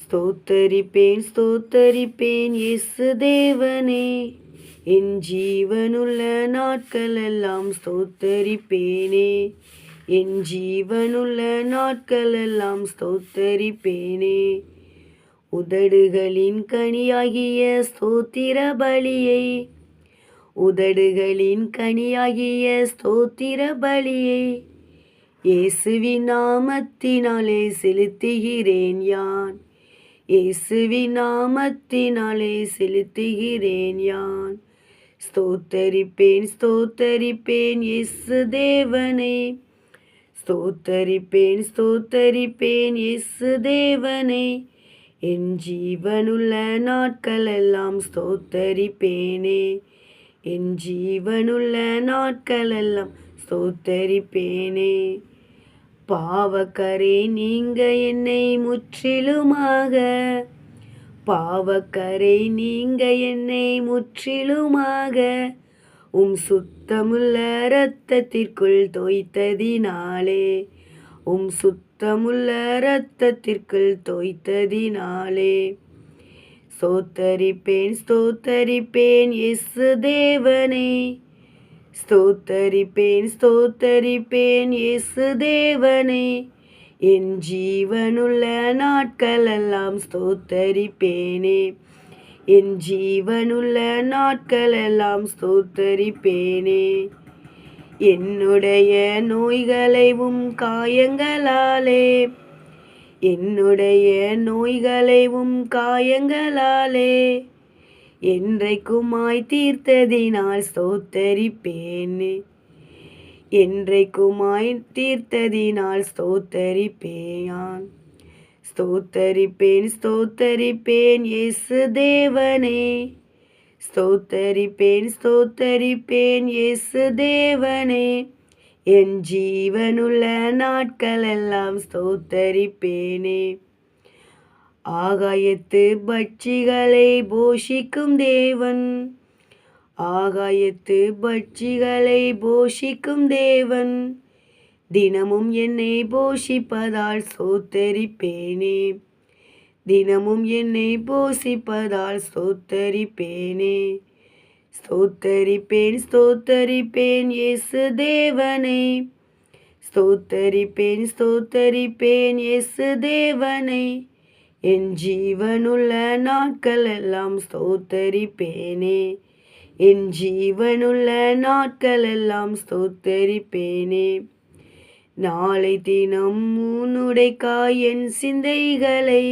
ஸ்தோத்தரிப்பேன் ஸ்தோத்தரிப்பேன் இயேசு தேவனே, என் ஜீவனுள்ள நாட்களெல்லாம் ஸ்தோத்தரிப்பேனே, என் ஜீவனுள்ள நாட்களெல்லாம் ஸ்தோத்தரிப்பேனே. உதடுகளின் கனியாகிய ஸ்தோத்திர பலியை, உதடுகளின் கனியாகிய ஸ்தோத்திர பலியை இயேசுவின் நாமத்தினாலே செலுத்துகிறேன் யான், இயேசுவின் நாமத்தினாலே செலுத்துகிறேன் யான். ஸ்தோத்தரிப்பேன் ஸ்தோத்தரிப்பேன் இயேசு தேவனே, ஸ்தோத்தரிப்பேன் ஸ்தோத்தரிப்பேன் இயேசு தேவனே, என் ஜீவனுள்ள நாட்களெல்லாம் ஸ்தோத்தரிப்பேனே, என் ஜீவனுள்ள நாட்களெல்லாம் ஸ்தோத்தரிப்பேனே. பாவக்கரை நீங்க என்னை முற்றிலுமாக, பாவக்கரை நீங்க என்னை முற்றிலுமாக சுத்தமுள்ள இரத்தத்திற்குள் தோய்த்ததினாலே, சுத்தமுள்ள இரத்தத்திற்குள் தோய்த்ததினாலே. ஸ்தோத்தரிப்பேன் ஸ்தோத்தரிப்பேன் இயேசு தேவனே, ஸ்தோத்தரிப்பேன் ஸ்தோத்தரிப்பேன் இயேசு தேவனே, என் ஜீவனுள்ள நாட்களெல்லாம் ஸ்தோத்தரிப்பேனே, என் ஜீவனுள்ள நாட்களெல்லாம் ஸ்தோத்தரிப்பேனே. என்னுடைய நோய்களைவும் காயங்களாலே, என்னுடைய நோய்களைவும் காயங்களாலே என்றைக்குமாய் தீர்த்ததினால் ஸ்தோத்தரிப்பேனே, என்றைக்குமாய் தீர்த்ததினால் ஸ்தோத்தரிப்பேன். ஸ்தோத்தரிப்பேன் ஸ்தோத்தரிப்பேன் இயேசு தேவனே, ஸ்தோத்தரிப்பேன் ஸ்தோத்தரிப்பேன் இயேசு தேவனே, என் ஜீவனுள்ள நாட்களெல்லாம் ஸ்தோத்தரிப்பேனே. ஆகாயத்து பட்சிகளை போஷிக்கும் தேவன், ஆகாயத்து பட்சிகளை போஷிக்கும் தேவன், தினமும் என்னை போஷிப்பதால் ஸ்தோத்தரிப்பேனே, தினமும் என்னை போஷிப்பதால் ஸ்தோத்தரிப்பேனே. ஸ்தோத்தரிப்பேன் ஸ்தோத்தரிப்பேன் இயேசு தேவனே, ஸ்தோத்தரிப்பேன் ஸ்தோத்தரிப்பேன் இயேசு தேவனே, என் ஜீவனுள்ள நாட்களெல்லாம் ஸ்தோத்தரிப்பேனே, என் ஜீவனுள்ள நாட்களெல்லாம் ஸ்தோத்தரிப்பேனே. நாளை தினம் உன்னுடைக்காய் என் சிந்தைகளை,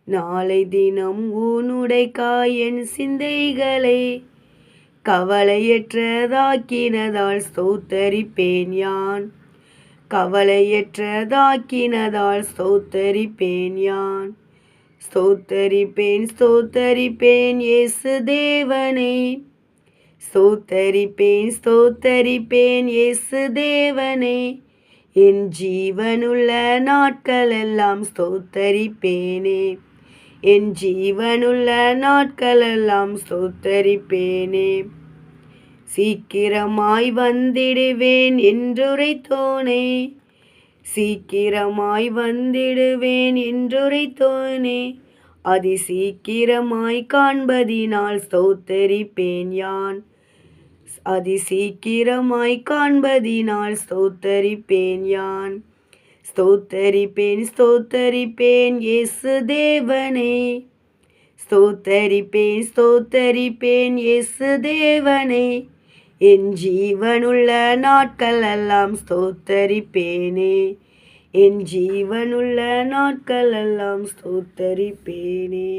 நாளை தினம் உன்னுடைக்காய் என் சிந்தைகளை கவலையற்றதாக்கினதால் ஸ்தோத்தரிப்பேன் யான், கவலையற்றதாக்கினதால் ஸ்தோத்தரிப்பேன் யான். ஸ்தோத்தரிப்பேன் ஸ்தோத்தரிப்பேன் இயேசு தேவனே, ஸ்தோத்தரிப்பேன் ஸ்தோத்தரிப்பேன் இயேசு தேவனே, என் ஜீவனுள்ள நாட்களெல்லாம் ஸ்தோத்தரிப்பேனே, என் ஜீவனுள்ள நாட்களெல்லாம் ஸ்தோத்தரிப்பேனே. சீக்கிரமாய் வந்திடுவேன் என்றுரைத்தோனே, சீக்கிரமாய் வந்திடுவேன் என்றுரைத்தோனே, அதி சீக்கிரமாய் காண்பதினால் ஸ்தோத்தரிப்பேன் யான், அதி சீக்கிரமாய் காண்பதினால் ஸ்தோத்தரிப்பேன் யான். ஸ்தோத்தரிப்பேன் ஸ்தோத்தரிப்பேன் இயேசு தேவனே, ஸ்தோத்தரிப்பேன் ஸ்தோத்தரிப்பேன் இயேசு தேவனே, என் ஜீவனுள்ள நாட்களெல்லாம் ஸ்தோத்தரிப்பேனே, என் ஜீவனுள்ள நாட்களெல்லாம் ஸ்தோத்தரிப்பேனே.